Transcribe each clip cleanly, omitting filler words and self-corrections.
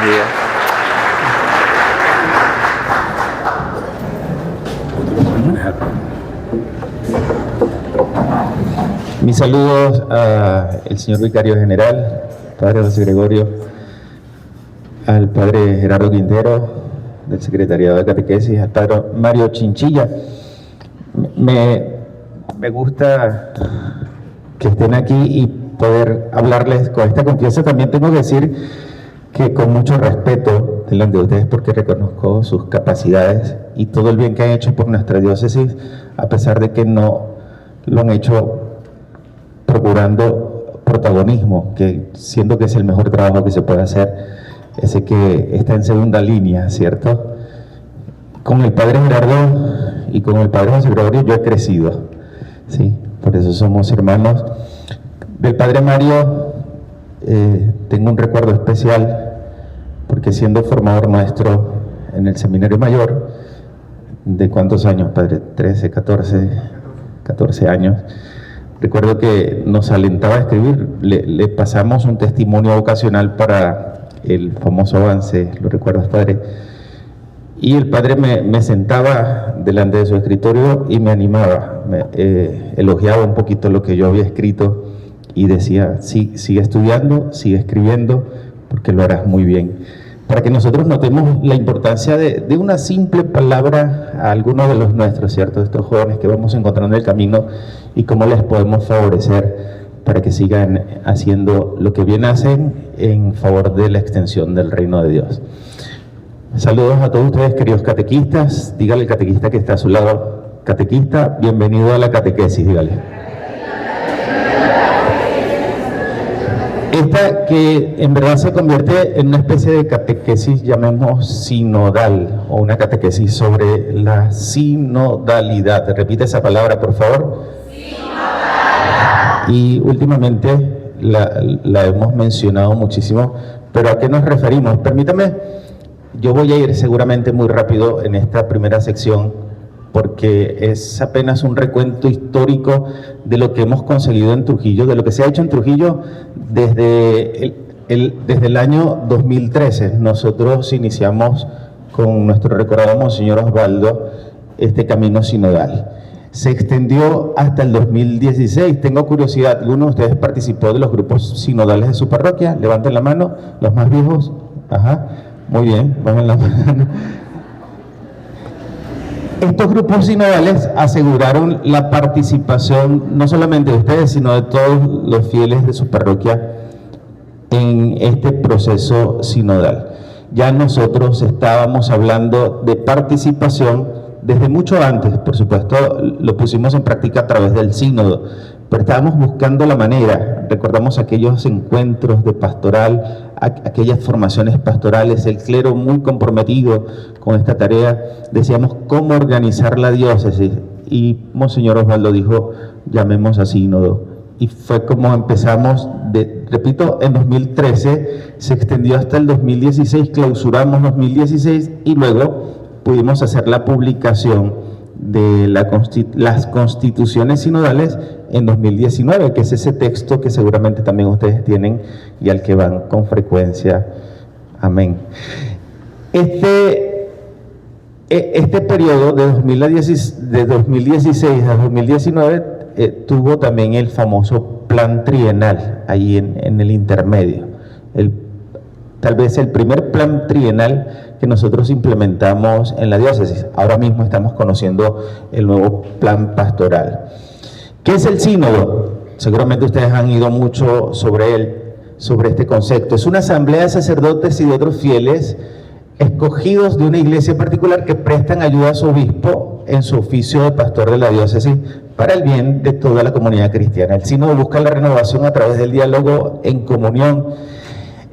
días. Mis saludos al señor vicario general, padre José Gregorio, al padre Gerardo Quintero, del secretariado de catequesis, al padre Mario Chinchilla. Me gusta que estén aquí y poder hablarles con esta confianza. También tengo que decir que con mucho respeto delante de ustedes, porque reconozco sus capacidades y todo el bien que han hecho por nuestra diócesis, a pesar de que no lo han hecho procurando protagonismo, que siento que es el mejor trabajo que se puede hacer, ese que está en segunda línea, ¿cierto? Con el padre Gerardo y con el padre José Gregorio yo he crecido, ¿sí? Por eso somos hermanos. Del padre Mario tengo un recuerdo especial, porque siendo formador nuestro en el Seminario Mayor, ¿de cuántos años, padre? 13, 14 años. Recuerdo que nos alentaba a escribir, le pasamos un testimonio vocacional para el famoso avance, ¿lo recuerdas, padre? Y el padre me sentaba delante de su escritorio y me animaba, elogiaba un poquito lo que yo había escrito y decía, sí, sigue estudiando, sigue escribiendo, porque lo harás muy bien. Para que nosotros notemos la importancia de una simple palabra a algunos de los nuestros, ¿cierto? Estos jóvenes que vamos encontrando en el camino y cómo les podemos favorecer para que sigan haciendo lo que bien hacen en favor de la extensión del reino de Dios. Saludos a todos ustedes, queridos catequistas. Dígale al catequista que está a su lado, catequista, bienvenido a la catequesis, dígale. Esta que en verdad se convierte en una especie de catequesis, llamemos sinodal, o una catequesis sobre la sinodalidad. Repite esa palabra, por favor. Sinodalidad. Y últimamente la hemos mencionado muchísimo, pero ¿a qué nos referimos? Permítame, yo voy a ir seguramente muy rápido en esta primera sección, porque es apenas un recuento histórico de lo que hemos conseguido en Trujillo, de lo que se ha hecho en Trujillo desde el año 2013. Nosotros iniciamos con nuestro recordado Monseñor Osvaldo este camino sinodal. Se extendió hasta el 2016. Tengo curiosidad, ¿alguno de ustedes participó de los grupos sinodales de su parroquia? Levanten la mano, los más viejos. Ajá, muy bien, bajen la mano. Estos grupos sinodales aseguraron la participación no solamente de ustedes, sino de todos los fieles de su parroquia en este proceso sinodal. Ya nosotros estábamos hablando de participación desde mucho antes, por supuesto, lo pusimos en práctica a través del sínodo, pero estábamos buscando la manera. Recordamos aquellos encuentros de pastoral, aquellas formaciones pastorales, el clero muy comprometido con esta tarea. Decíamos cómo organizar la diócesis y Monseñor Osvaldo dijo, llamemos a sínodo. Y fue como empezamos, repito, en 2013, se extendió hasta el 2016, clausuramos 2016 y luego pudimos hacer la publicación de las constituciones sinodales en 2019, que es ese texto que seguramente también ustedes tienen y al que van con frecuencia. Amén. Este periodo de 2016 a 2019 tuvo también el famoso plan trienal ahí en el intermedio. Tal vez el primer plan trienal que nosotros implementamos en la diócesis. Ahora mismo estamos conociendo el nuevo plan pastoral. ¿Qué es el sínodo? Seguramente ustedes han ido mucho sobre él, sobre este concepto. Es una asamblea de sacerdotes y de otros fieles escogidos de una iglesia particular que prestan ayuda a su obispo en su oficio de pastor de la diócesis para el bien de toda la comunidad cristiana. El sínodo busca la renovación a través del diálogo en comunión.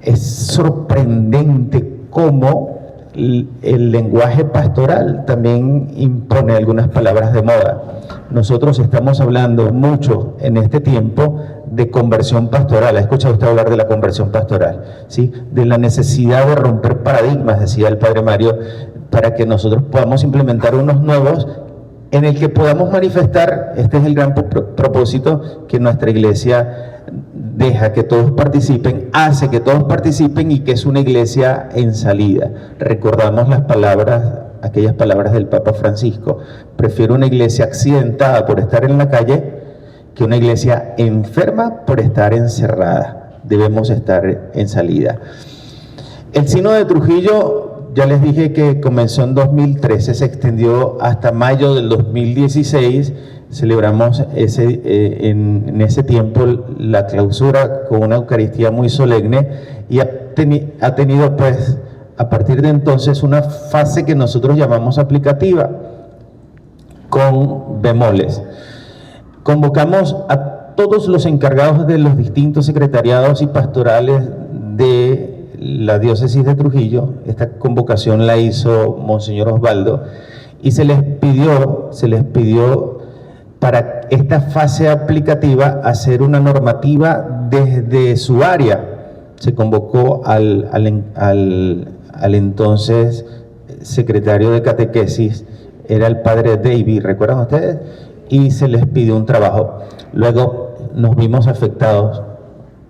Es sorprendente cómo el lenguaje pastoral también impone algunas palabras de moda. Nosotros estamos hablando mucho en este tiempo de conversión pastoral. ¿Ha escuchado usted hablar de la conversión pastoral? ¿Sí? De la necesidad de romper paradigmas, decía el padre Mario, para que nosotros podamos implementar unos nuevos en el que podamos manifestar, este es el gran propósito, que nuestra iglesia deja que todos participen, hace que todos participen y que es una iglesia en salida. Recordamos las palabras, aquellas palabras del Papa Francisco: prefiero una iglesia accidentada por estar en la calle que una iglesia enferma por estar encerrada. Debemos estar en salida. El Sínodo de Trujillo, ya les dije que comenzó en 2013, se extendió hasta mayo del 2016. Celebramos en ese tiempo la clausura con una Eucaristía muy solemne, y ha tenido pues a partir de entonces una fase que nosotros llamamos aplicativa, con bemoles. Convocamos a todos los encargados de los distintos secretariados y pastorales de la diócesis de Trujillo. Esta convocación la hizo Monseñor Osvaldo, y se les pidió para esta fase aplicativa hacer una normativa desde su área. Se convocó al entonces secretario de catequesis, era el padre David, ¿recuerdan ustedes? Y se les pidió un trabajo. Luego nos vimos afectados,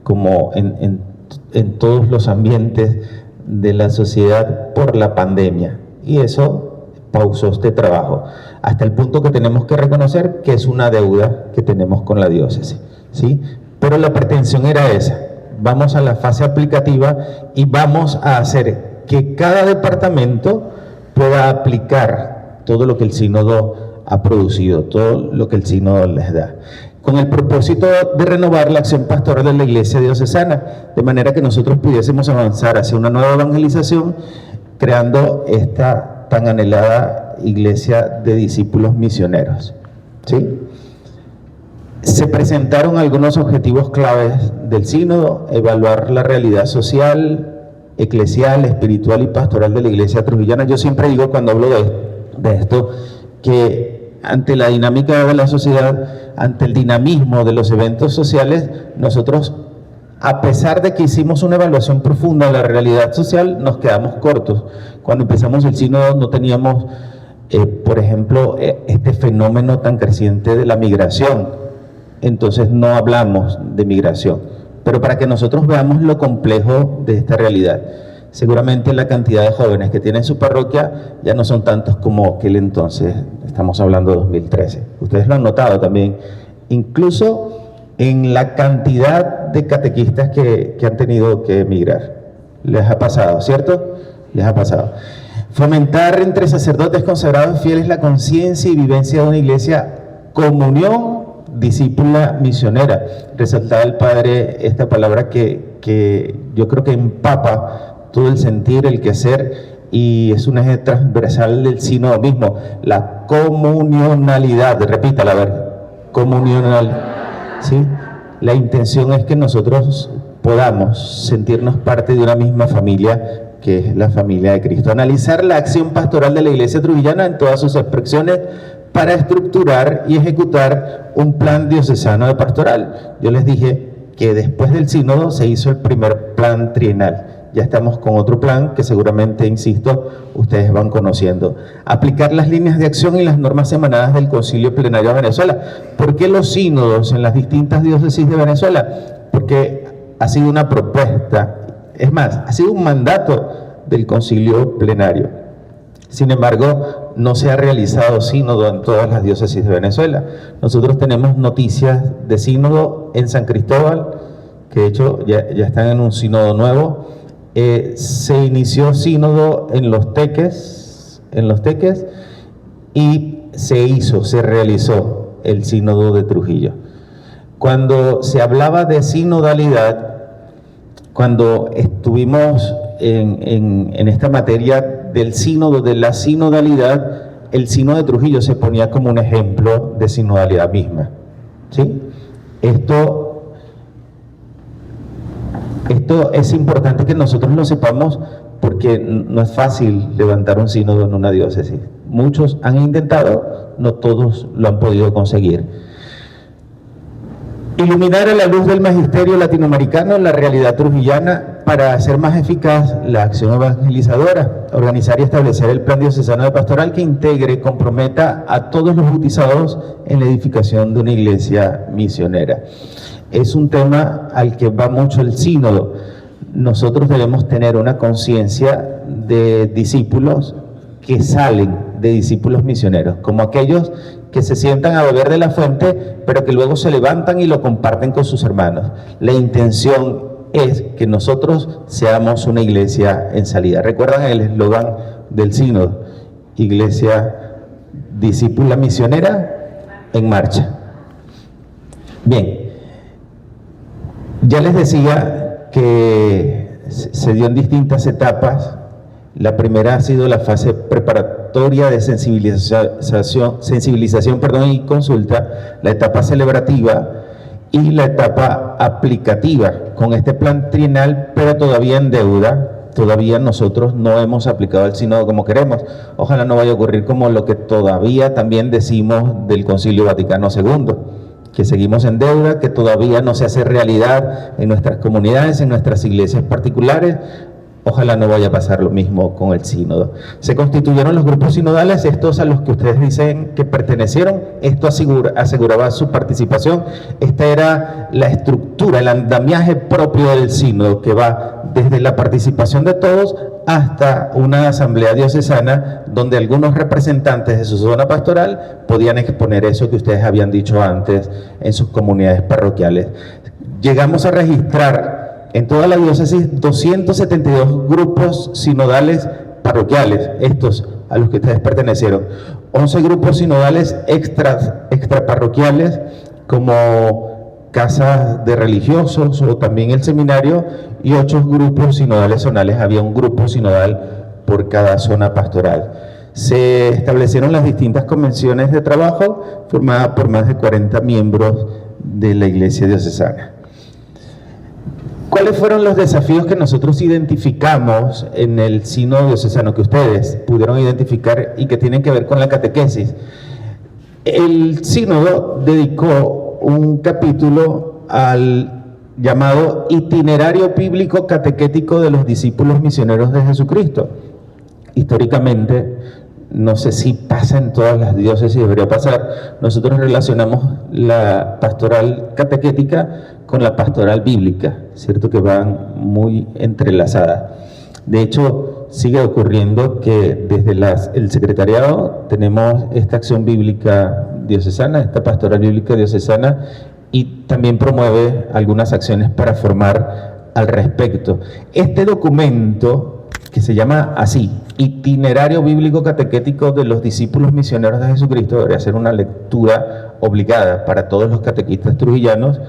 como en todos los ambientes de la sociedad, por la pandemia, y eso pausó este trabajo, hasta el punto que tenemos que reconocer que es una deuda que tenemos con la diócesis, ¿sí? Pero la pretensión era esa: vamos a la fase aplicativa y vamos a hacer que cada departamento pueda aplicar todo lo que el sínodo ha producido, todo lo que el sínodo les da, con el propósito de renovar la acción pastoral de la iglesia diocesana, de manera que nosotros pudiésemos avanzar hacia una nueva evangelización, creando esta tan anhelada iglesia de discípulos misioneros, ¿sí? Se presentaron algunos objetivos claves del sínodo: evaluar la realidad social, eclesial, espiritual y pastoral de la iglesia trujillana. Yo siempre digo, cuando hablo de esto, que ante la dinámica de la sociedad, ante el dinamismo de los eventos sociales, nosotros, a pesar de que hicimos una evaluación profunda de la realidad social, nos quedamos cortos. Cuando empezamos el sínodo no teníamos, por ejemplo, este fenómeno tan creciente de la migración. Entonces no hablamos de migración. Pero para que nosotros veamos lo complejo de esta realidad, seguramente la cantidad de jóvenes que tiene su parroquia ya no son tantos como aquel entonces. Estamos hablando de 2013. Ustedes lo han notado también, incluso en la cantidad de catequistas que han tenido que emigrar. Les ha pasado, ¿cierto? Les ha pasado. Fomentar entre sacerdotes consagrados fieles la conciencia y vivencia de una iglesia comunión discípula misionera. Resaltaba el padre esta palabra que yo creo que empapa todo el sentir, el quehacer, y es un eje transversal del sínodo mismo: la comunionalidad. Repítala, a ver, comunionalidad. ¿Sí? La intención es que nosotros podamos sentirnos parte de una misma familia, que es la familia de Cristo. Analizar la acción pastoral de la iglesia trujillana en todas sus expresiones para estructurar y ejecutar un plan diocesano de pastoral. Yo les dije que después del sínodo se hizo el primer plan trienal. Ya estamos con otro plan que seguramente, insisto, ustedes van conociendo. Aplicar las líneas de acción y las normas emanadas del Concilio Plenario de Venezuela. ¿Por qué los sínodos en las distintas diócesis de Venezuela? Porque ha sido una propuesta, es más, ha sido un mandato del Concilio Plenario. Sin embargo, no se ha realizado sínodo en todas las diócesis de Venezuela. Nosotros tenemos noticias de sínodo en San Cristóbal, que de hecho ya están en un sínodo nuevo. Se inició sínodo en Los Teques, y se realizó el sínodo de Trujillo. Cuando se hablaba de sinodalidad, cuando estuvimos en esta materia del sínodo, de la sinodalidad, el sínodo de Trujillo se ponía como un ejemplo de sinodalidad misma, ¿sí? Esto es importante que nosotros lo sepamos, porque no es fácil levantar un sínodo en una diócesis. Muchos han intentado, no todos lo han podido conseguir. Iluminar a la luz del magisterio latinoamericano la realidad trujillana para hacer más eficaz la acción evangelizadora. Organizar y establecer el plan diocesano de pastoral que integre y comprometa a todos los bautizados en la edificación de una iglesia misionera. es un tema al que va mucho el sínodo. Nosotros debemos tener una conciencia de discípulos que salen de discípulos misioneros, como aquellos que se sientan a beber de la fuente, pero que luego se levantan y lo comparten con sus hermanos. La intención es que nosotros seamos una iglesia en salida. ¿Recuerdan el eslogan del sínodo? Iglesia discípula misionera en marcha. Bien, ya les decía que se dio en distintas etapas. La primera ha sido la fase preparatoria de sensibilización y consulta, la etapa celebrativa y la etapa aplicativa con este plan trienal, pero todavía en deuda. Todavía nosotros no hemos aplicado el sínodo como queremos. Ojalá no vaya a ocurrir como lo que todavía también decimos del Concilio Vaticano II, que seguimos en deuda, que todavía no se hace realidad en nuestras comunidades, en nuestras iglesias particulares. Ojalá no vaya a pasar lo mismo con el sínodo. Se constituyeron los grupos sinodales, estos a los que ustedes dicen que pertenecieron. Esto aseguraba su participación. Esta era la estructura, el andamiaje propio del sínodo, que va desde la participación de todos hasta una asamblea diocesana donde algunos representantes de su zona pastoral podían exponer eso que ustedes habían dicho antes en sus comunidades parroquiales. Llegamos a registrar en toda la diócesis 272 grupos sinodales parroquiales, estos a los que ustedes pertenecieron, 11 grupos sinodales extraparroquiales como casas de religiosos o también el seminario, y 8 grupos sinodales zonales. Había un grupo sinodal por cada zona pastoral. Se establecieron las distintas convenciones de trabajo formadas por más de 40 miembros de la Iglesia diocesana. ¿Cuáles fueron los desafíos que nosotros identificamos en el sínodo diocesano, que ustedes pudieron identificar y que tienen que ver con la catequesis? El sínodo dedicó un capítulo al llamado Itinerario Bíblico Catequético de los Discípulos Misioneros de Jesucristo. Históricamente, no sé si pasa en todas las diócesis, debería pasar, nosotros relacionamos la pastoral catequética con la pastoral bíblica, ¿cierto? Que van muy entrelazadas. De hecho, sigue ocurriendo que desde el secretariado tenemos esta acción bíblica diocesana, esta pastoral bíblica diocesana, y también promueve algunas acciones para formar al respecto. Este documento, que se llama así, Itinerario Bíblico Catequético de los Discípulos Misioneros de Jesucristo, debería ser una lectura obligada para todos los catequistas trujillanos,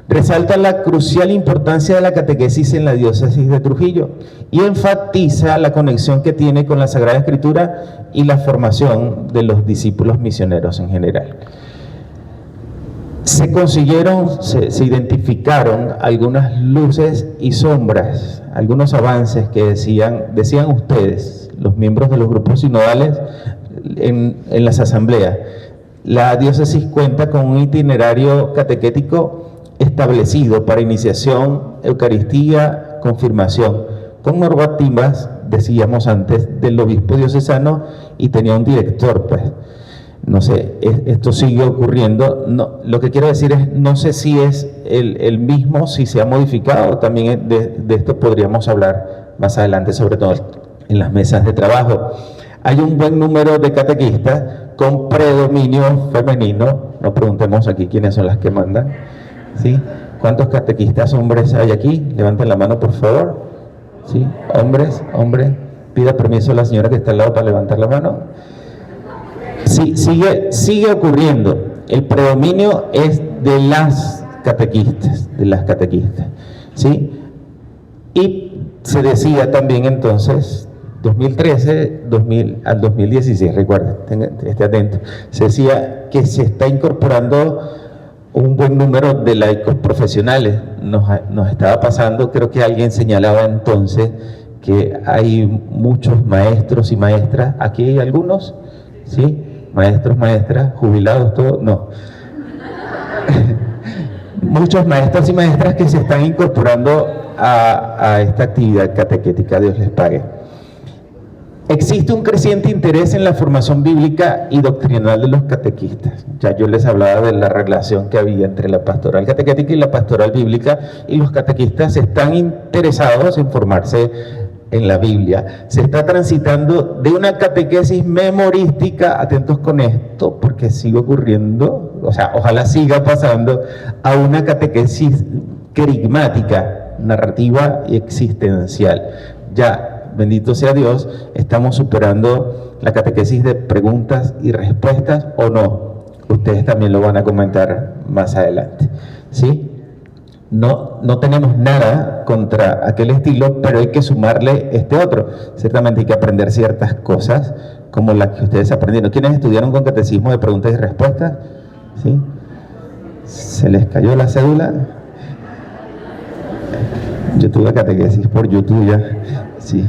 resalta la crucial importancia de la catequesis en la diócesis de Trujillo y enfatiza la conexión que tiene con la Sagrada Escritura y la formación de los discípulos misioneros en general. Se identificaron algunas luces y sombras, algunos avances que decían ustedes, los miembros de los grupos sinodales, en las asambleas. La diócesis cuenta con un itinerario catequético establecido para iniciación, Eucaristía, confirmación, con normativas, decíamos antes, del obispo diocesano, y tenía un director, pues. No sé, esto sigue ocurriendo. No, lo que quiero decir es, no sé si es el mismo, si se ha modificado. También de esto podríamos hablar más adelante, sobre todo en las mesas de trabajo. Hay un buen número de catequistas con predominio femenino. No preguntemos aquí quiénes son las que mandan, ¿sí? ¿Cuántos catequistas hombres hay aquí? Levanten la mano, por favor. ¿Sí? Hombres. Pida permiso a la señora que está al lado para levantar la mano. Sí, sigue ocurriendo. El predominio es de las catequistas, ¿sí? Y se decía también entonces, 2013 al 2016, recuerden, esté atento, se decía que se está incorporando un buen número de laicos profesionales. Nos estaba pasando, creo que alguien señalaba entonces que hay muchos maestros y maestras, aquí hay algunos, ¿sí? Maestros, maestras, jubilados, todos, no. Muchos maestros y maestras que se están incorporando a esta actividad catequética, Dios les pague. Existe un creciente interés en la formación bíblica y doctrinal de los catequistas. Ya yo les hablaba de la relación que había entre la pastoral catequética y la pastoral bíblica, y los catequistas están interesados en formarse en la Biblia. Se está transitando de una catequesis memorística, atentos con esto, porque sigue ocurriendo, o sea, ojalá siga pasando, a una catequesis querigmática, narrativa y existencial. Ya, bendito sea Dios, estamos superando la catequesis de preguntas y respuestas, ¿o no? Ustedes también lo van a comentar más adelante, ¿sí? No tenemos nada contra aquel estilo, pero hay que sumarle este otro. Ciertamente hay que aprender ciertas cosas, como las que ustedes aprendieron. ¿Quiénes estudiaron con catecismo de preguntas y respuestas? ¿Sí? ¿Se les cayó la cédula? Yo tuve catequesis por YouTube ya, sí.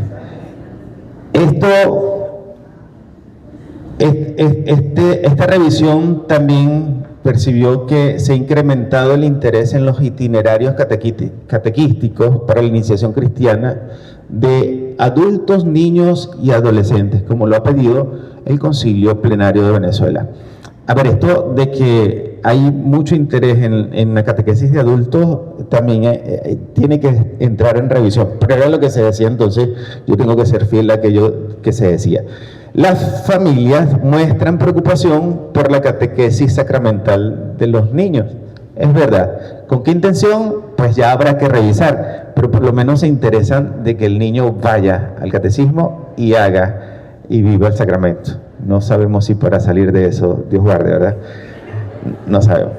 Esta revisión también percibió que se ha incrementado el interés en los itinerarios catequísticos para la iniciación cristiana de adultos, niños y adolescentes, como lo ha pedido el Concilio Plenario de Venezuela. A ver, esto de que hay mucho interés en la catequesis de adultos también tiene que entrar en revisión, pero era lo que se decía entonces, yo tengo que ser fiel a aquello que se decía. Las familias muestran preocupación por la catequesis sacramental de los niños. Es verdad. ¿Con qué intención? Pues ya habrá que revisar, pero por lo menos se interesan de que el niño vaya al catecismo y haga y viva el sacramento. No sabemos si para salir de eso, Dios guarde, ¿verdad? No sabemos.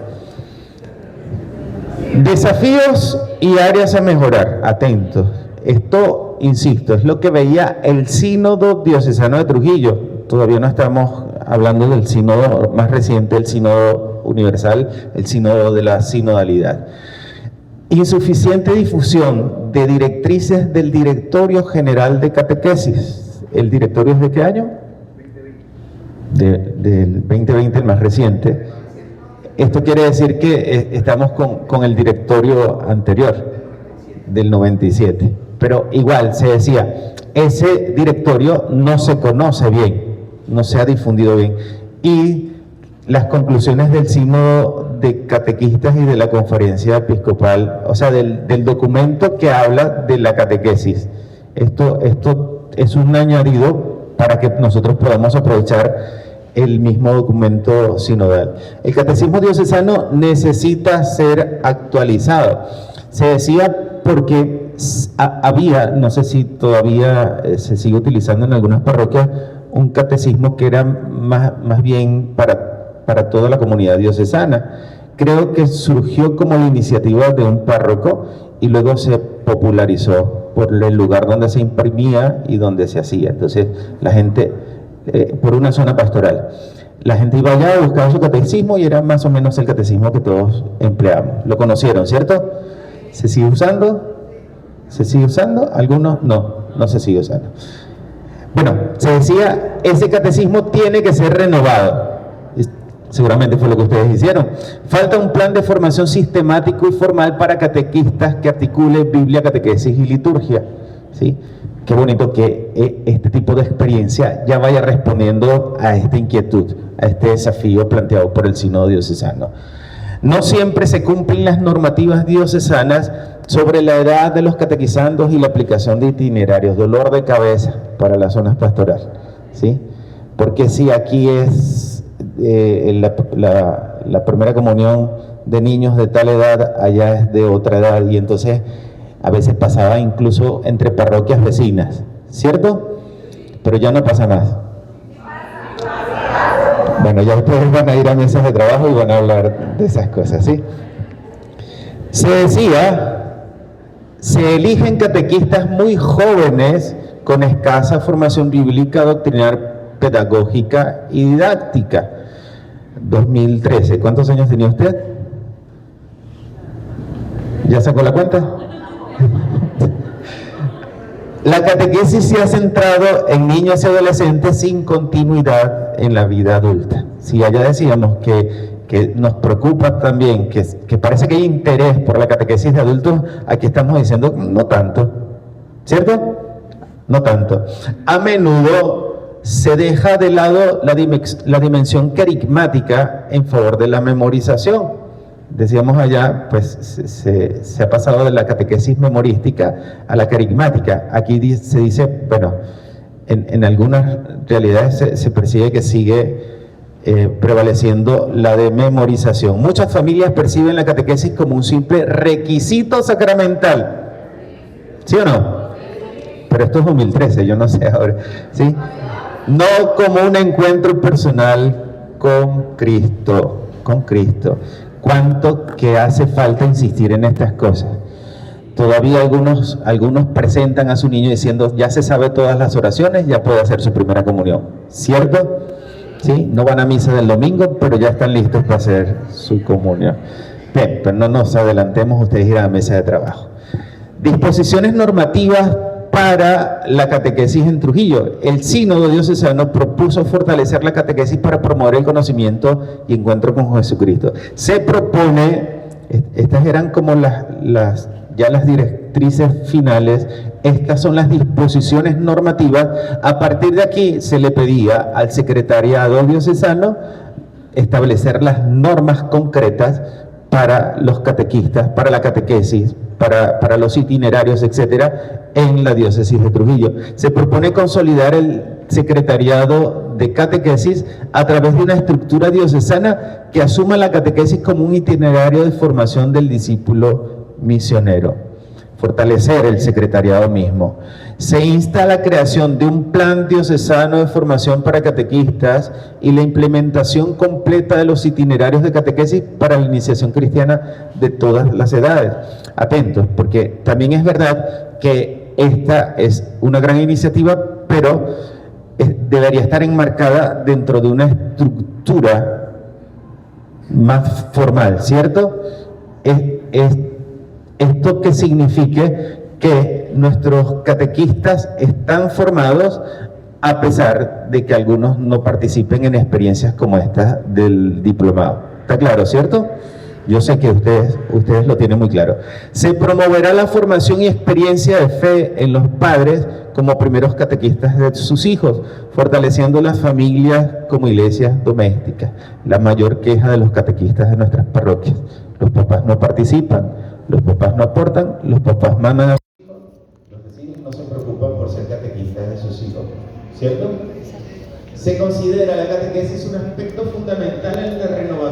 Desafíos y áreas a mejorar. Atentos. Esto, insisto, es lo que veía el Sínodo Diocesano de Trujillo. Todavía no estamos hablando del sínodo más reciente, el Sínodo Universal, el Sínodo de la Sinodalidad. Insuficiente difusión de directrices del Directorio General de Catequesis. ¿El directorio es de qué año? Del 2020, el más reciente. Esto quiere decir que estamos con el directorio anterior, del 97. Pero igual, se decía, ese directorio no se conoce bien, no se ha difundido bien. Y las conclusiones del Sínodo de Catequistas y de la Conferencia Episcopal, o sea, del documento que habla de la catequesis. Esto es un añadido para que nosotros podamos aprovechar el mismo documento sinodal. El catecismo diocesano necesita ser actualizado. Se decía porque había, no sé si todavía se sigue utilizando en algunas parroquias, un catecismo que era más bien para toda la comunidad diocesana. Creo que surgió como la iniciativa de un párroco y luego se popularizó por el lugar donde se imprimía y donde se hacía. Entonces la gente, por una zona pastoral, la gente iba allá, buscaba su catecismo y era más o menos el catecismo que todos empleamos. Lo conocieron, ¿cierto? ¿Se sigue usando? ¿Se sigue usando? ¿Algunos? No se sigue usando. Bueno, se decía, ese catecismo tiene que ser renovado. Seguramente fue lo que ustedes hicieron. Falta un plan de formación sistemático y formal para catequistas que articule Biblia, catequesis y liturgia. ¿Sí? Qué bonito que este tipo de experiencia ya vaya respondiendo a esta inquietud, a este desafío planteado por el Sínodo Diocesano. No siempre se cumplen las normativas diocesanas sobre la edad de los catequizandos y la aplicación de itinerarios. Dolor de cabeza para las zonas pastorales, ¿sí? Porque si aquí es la primera comunión de niños de tal edad, allá es de otra edad, y entonces a veces pasaba incluso entre parroquias vecinas, ¿cierto? Pero ya no pasa más. Bueno, ya ustedes van a ir a mesas de trabajo y van a hablar de esas cosas, ¿sí? Se decía, se eligen catequistas muy jóvenes con escasa formación bíblica, doctrinal, pedagógica y didáctica. 2013, ¿cuántos años tenía usted? ¿Ya sacó la cuenta? La catequesis se ha centrado en niños y adolescentes sin continuidad en la vida adulta. Si allá decíamos que nos preocupa también, que parece que hay interés por la catequesis de adultos, aquí estamos diciendo no tanto, ¿cierto? No tanto. A menudo se deja de lado la dimensión carismática en favor de la memorización. Decíamos allá, pues se ha pasado de la catequesis memorística a la carismática. Aquí se dice, bueno, en algunas realidades se percibe que sigue prevaleciendo la de memorización. Muchas familias perciben la catequesis como un simple requisito sacramental. ¿Sí o no? Pero esto es 2013, yo no sé ahora. ¿Sí? No como un encuentro personal con Cristo. Con Cristo. ¿Cuánto que hace falta insistir en estas cosas? Todavía algunos presentan a su niño diciendo, ya se sabe todas las oraciones, ya puede hacer su primera comunión. ¿Cierto? ¿Sí? No van a misa del domingo, pero ya están listos para hacer su comunión. Bien, pero no nos adelantemos, ustedes irán a la mesa de trabajo. Disposiciones normativas para la catequesis en Trujillo. El Sínodo Diocesano propuso fortalecer la catequesis para promover el conocimiento y encuentro con Jesucristo. Se propone, estas eran como las directrices finales, estas son las disposiciones normativas. A partir de aquí se le pedía al secretariado diocesano establecer las normas concretas para los catequistas, para la catequesis, para los itinerarios, etcétera, en la diócesis de Trujillo. Se propone consolidar el secretariado de catequesis a través de una estructura diocesana que asuma la catequesis como un itinerario de formación del discípulo misionero. Fortalecer el secretariado mismo. Se insta a la creación de un plan diocesano de formación para catequistas y la implementación completa de los itinerarios de catequesis para la iniciación cristiana de todas las edades. Atentos, porque también es verdad que esta es una gran iniciativa, pero debería estar enmarcada dentro de una estructura más formal, ¿cierto? Esto que signifique que nuestros catequistas están formados a pesar de que algunos no participen en experiencias como esta del diplomado. ¿Está claro, cierto? Yo sé que ustedes lo tienen muy claro. Se promoverá la formación y experiencia de fe en los padres como primeros catequistas de sus hijos, fortaleciendo las familias como iglesias domésticas. La mayor queja de los catequistas de nuestras parroquias: los papás no participan, los papás no aportan, los papás mandan a sus hijos, los vecinos no se preocupan por ser catequistas de sus hijos, ¿cierto? Se considera la catequesis un aspecto fundamental en la renovación